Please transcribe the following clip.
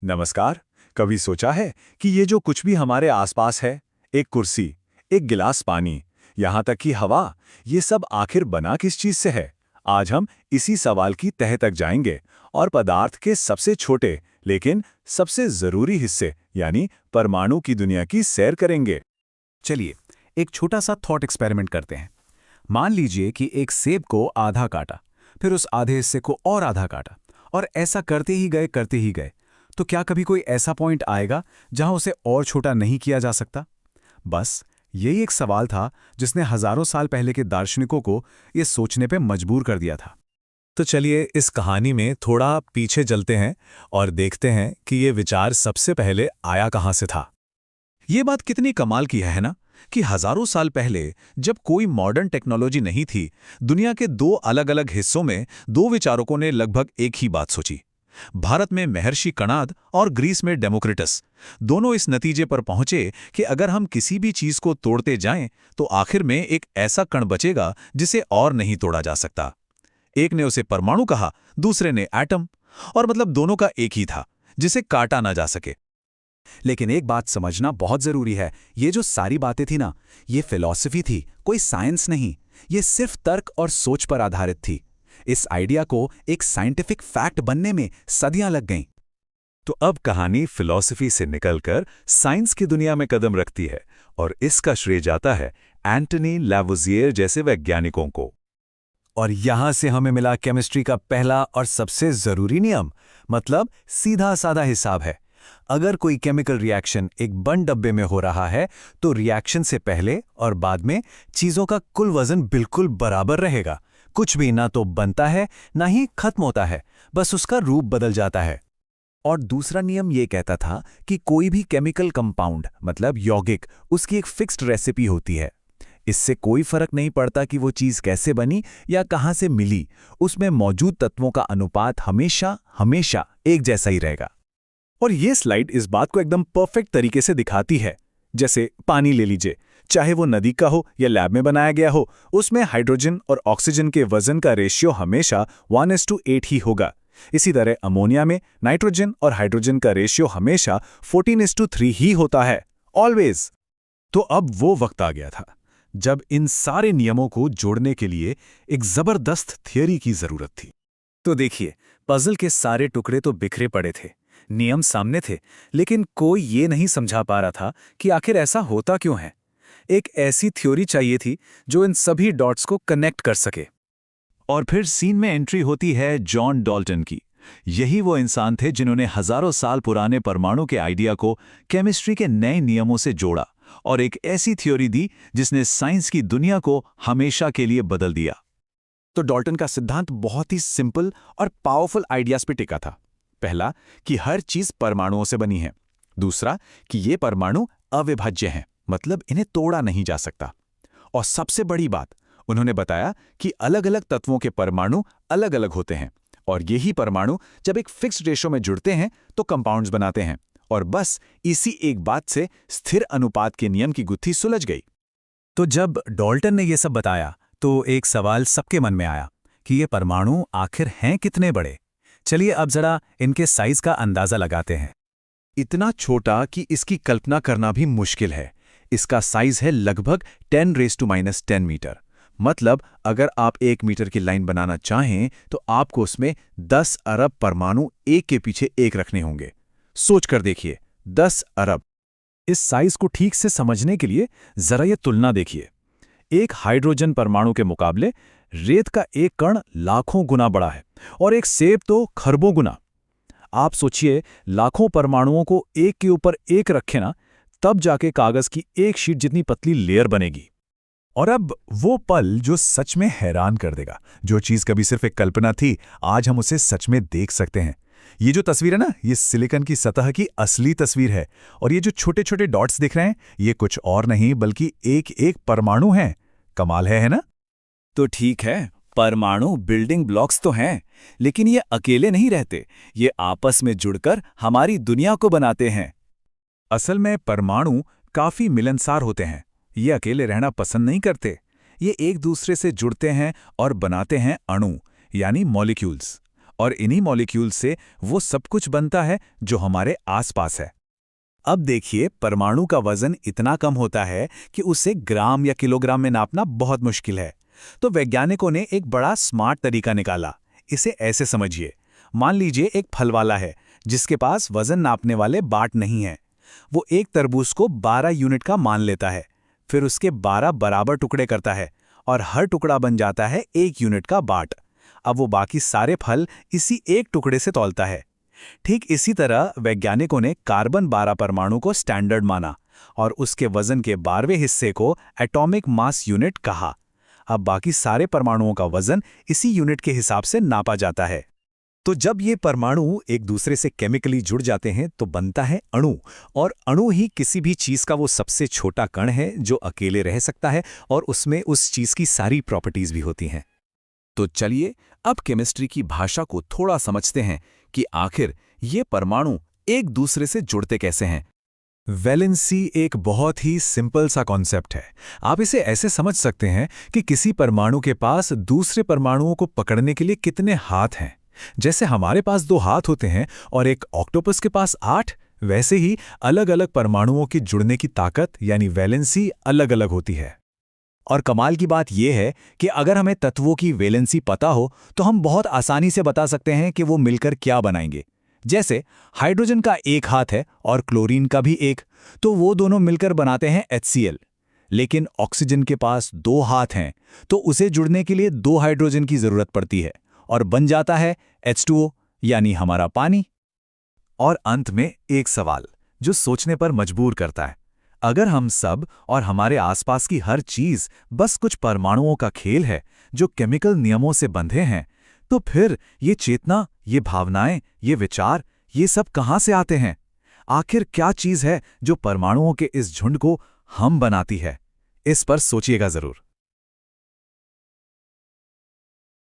नमस्कार। कभी सोचा है कि ये जो कुछ भी हमारे आसपास है, एक कुर्सी, एक गिलास पानी, यहाँ तक कि हवा, ये सब आखिर बना किस चीज से है? आज हम इसी सवाल की तह तक जाएंगे और पदार्थ के सबसे छोटे लेकिन सबसे जरूरी हिस्से यानी परमाणु की दुनिया की सैर करेंगे। चलिए, एक छोटा सा थॉट एक्सपेरिमेंट करते हैं। मान लीजिए कि एक सेब को आधा काटा, फिर उस आधे हिस्से को और आधा काटा, और ऐसा करते ही गए, तो क्या कभी कोई ऐसा पॉइंट आएगा जहां उसे और छोटा नहीं किया जा सकता? बस यही एक सवाल था जिसने हजारों साल पहले के दार्शनिकों को ये सोचने पे मजबूर कर दिया था। तो चलिए इस कहानी में थोड़ा पीछे चलते हैं और देखते हैं कि ये विचार सबसे पहले आया कहाँ से था। ये बात कितनी कमाल की है ना, कि हजारों साल पहले जब कोई मॉडर्न टेक्नोलॉजी नहीं थी, दुनिया के दो अलग अलग हिस्सों में दो विचारकों ने लगभग एक ही बात सोची। भारत में महर्षि कणाद और ग्रीस में डेमोक्रिटस दोनों इस नतीजे पर पहुंचे कि अगर हम किसी भी चीज को तोड़ते जाएं तो आखिर में एक ऐसा कण बचेगा जिसे और नहीं तोड़ा जा सकता। एक ने उसे परमाणु कहा, दूसरे ने एटम, और मतलब दोनों का एक ही था जिसे काटा ना जा सके। लेकिन एक बात समझना बहुत जरूरी है, ये जो सारी बातें थी ना, ये फिलॉसफी थी, कोई साइंस नहीं। ये सिर्फ तर्क और सोच पर आधारित थी। इस आइडिया को एक साइंटिफिक फैक्ट बनने में सदियां लग गईं। तो अब कहानी फिलॉसफी से निकलकर साइंस की दुनिया में कदम रखती है और इसका श्रेय जाता है एंटनी लैवोजियर जैसे वैज्ञानिकों को। और यहां से हमें मिला केमिस्ट्री का पहला और सबसे जरूरी नियम, मतलब सीधा साधा हिसाब है। अगर कोई केमिकल रिएक्शन एक बंद डब्बे में हो रहा है तो रिएक्शन से पहले और बाद में चीजों का कुल वजन बिल्कुल बराबर रहेगा। कुछ भी ना तो बनता है ना ही खत्म होता है, बस उसका रूप बदल जाता है। और दूसरा नियम ये कहता था कि कोई भी केमिकल कंपाउंड, मतलब यौगिक, उसकी एक फिक्स्ड रेसिपी होती है। इससे कोई फर्क नहीं पड़ता कि वो चीज कैसे बनी या कहां से मिली, उसमें मौजूद तत्वों का अनुपात हमेशा हमेशा एक जैसा ही रहेगा। और ये स्लाइड इस बात को एकदम परफेक्ट तरीके से दिखाती है। जैसे पानी ले लीजिए, चाहे वो नदी का हो या लैब में बनाया गया हो, उसमें हाइड्रोजन और ऑक्सीजन के वजन का रेशियो हमेशा 1:8 ही होगा। इसी तरह अमोनिया में नाइट्रोजन और हाइड्रोजन का रेशियो हमेशा 14:3 ही होता है, ऑलवेज। तो अब वो वक्त आ गया था जब इन सारे नियमों को जोड़ने के लिए एक जबरदस्त थियरी की जरूरत थी। तो देखिए, पजल के सारे टुकड़े तो बिखरे पड़े थे, नियम सामने थे, लेकिन कोई ये नहीं समझा पा रहा था कि आखिर ऐसा होता क्यों है। एक ऐसी थ्योरी चाहिए थी जो इन सभी डॉट्स को कनेक्ट कर सके। और फिर सीन में एंट्री होती है जॉन डाल्टन की। यही वो इंसान थे जिन्होंने हजारों साल पुराने परमाणु के आइडिया को केमिस्ट्री के नए नियमों से जोड़ा और एक ऐसी थ्योरी दी जिसने साइंस की दुनिया को हमेशा के लिए बदल दिया। तो डाल्टन का सिद्धांत बहुत ही सिंपल और पावरफुल आइडियाज पे टिका था। पहला, कि हर चीज परमाणुओं से बनी है। दूसरा, कि ये परमाणु अविभाज्य हैं, मतलब इन्हें तोड़ा नहीं जा सकता। और सबसे बड़ी बात, उन्होंने बताया कि अलग अलग तत्वों के परमाणु अलग अलग होते हैं और यही परमाणु जब एक फिक्स्ड रेशो में जुड़ते हैं तो कंपाउंड्स बनाते हैं। और बस इसी एक बात से स्थिर अनुपात के नियम की गुत्थी सुलझ गई। तो जब डाल्टन ने यह सब बताया तो एक सवाल सबके मन में आया कि ये परमाणु आखिर हैं कितने बड़े। चलिए अब जरा इनके साइज का अंदाजा लगाते हैं। इतना छोटा कि इसकी कल्पना करना भी मुश्किल है। इसका साइज है लगभग 10⁻⁻10 मीटर। मतलब अगर आप 1 मीटर की लाइन बनाना चाहें तो आपको उसमें 10 अरब परमाणु एक के पीछे एक रखने होंगे। सोच कर देखिए, 10 अरब। इस साइज को ठीक से समझने के लिए जरा ये तुलना देखिए। एक हाइड्रोजन परमाणु के मुकाबले रेत का एक कण लाखों गुना बड़ा है और एक सेब तो खरबों गुना। आप सोचिए, लाखों परमाणुओं को एक के ऊपर एक रखें ना, तब जाके कागज की एक शीट जितनी पतली लेयर बनेगी। और अब वो पल जो सच में हैरान कर देगा। जो चीज कभी सिर्फ एक कल्पना थी, आज हम उसे सच में देख सकते हैं। ये जो तस्वीर है ना, ये सिलिकॉन की सतह की असली तस्वीर है। और ये जो छोटे छोटे डॉट्स दिख रहे हैं, ये कुछ और नहीं बल्कि एक एक परमाणु हैं। कमाल है ना? तो ठीक है, परमाणु बिल्डिंग ब्लॉक्स तो हैं, लेकिन ये अकेले नहीं रहते। ये आपस में जुड़कर हमारी दुनिया को बनाते हैं। असल में परमाणु काफी मिलनसार होते हैं। ये अकेले रहना पसंद नहीं करते। ये एक दूसरे से जुड़ते हैं और बनाते हैं अणु, यानी मॉलिक्यूल्स। और इन्हीं मॉलिक्यूल से वो सब कुछ बनता है जो हमारे आसपास है। अब देखिए, परमाणु का वजन इतना कम होता है कि उसे ग्राम या किलोग्राम में नापना बहुत मुश्किल है। तो वैज्ञानिकों ने एक बड़ा स्मार्ट तरीका निकाला। इसे ऐसे समझिए, मान लीजिए एक फल वाला है जिसके पास वजन नापने वाले बाट नहीं है। वो एक तरबूज को 12 यूनिट का मान लेता है, फिर उसके 12 बराबर टुकड़े करता है और हर टुकड़ा बन जाता है 1 यूनिट का बाट। अब वो बाकी सारे फल इसी एक टुकड़े से तौलता है। ठीक इसी तरह वैज्ञानिकों ने कार्बन 12 परमाणु को स्टैंडर्ड माना और उसके वजन के 12वें हिस्से को एटॉमिक मास यूनिट कहा। अब बाकी सारे परमाणुओं का वजन इसी यूनिट के हिसाब से नापा जाता है। तो जब ये परमाणु एक दूसरे से केमिकली जुड़ जाते हैं तो बनता है अणु, और अणु ही किसी भी चीज का वो सबसे छोटा कण है जो अकेले रह सकता है और उसमें उस चीज की सारी प्रॉपर्टीज भी होती हैं। तो चलिए अब केमिस्ट्री की भाषा को थोड़ा समझते हैं कि आखिर ये परमाणु एक दूसरे से जुड़ते कैसे हैं। वैलेंसी एक बहुत ही सिंपल सा कॉन्सेप्ट है। आप इसे ऐसे समझ सकते हैं कि किसी परमाणु के पास दूसरे परमाणुओं को पकड़ने के लिए कितने हाथ हैं। जैसे हमारे पास 2 हाथ होते हैं और एक ऑक्टोपस के पास 8, वैसे ही अलग अलग परमाणुओं की जुड़ने की ताकत यानी वैलेंसी अलग अलग होती है। और कमाल की बात यह है कि अगर हमें तत्वों की वैलेंसी पता हो तो हम बहुत आसानी से बता सकते हैं कि वो मिलकर क्या बनाएंगे। जैसे हाइड्रोजन का 1 हाथ है और क्लोरीन का भी 1, तो वो दोनों मिलकर बनाते हैं HCl। लेकिन ऑक्सीजन के पास 2 हाथ हैं, तो उसे जुड़ने के लिए 2 हाइड्रोजन की जरूरत पड़ती है और बन जाता है H2O यानी हमारा पानी। और अंत में एक सवाल जो सोचने पर मजबूर करता है। अगर हम सब और हमारे आसपास की हर चीज बस कुछ परमाणुओं का खेल है जो केमिकल नियमों से बंधे हैं, तो फिर ये चेतना, ये भावनाएं, ये विचार, ये सब कहां से आते हैं? आखिर क्या चीज है जो परमाणुओं के इस झुंड को हम बनाती है? इस पर सोचिएगा जरूर।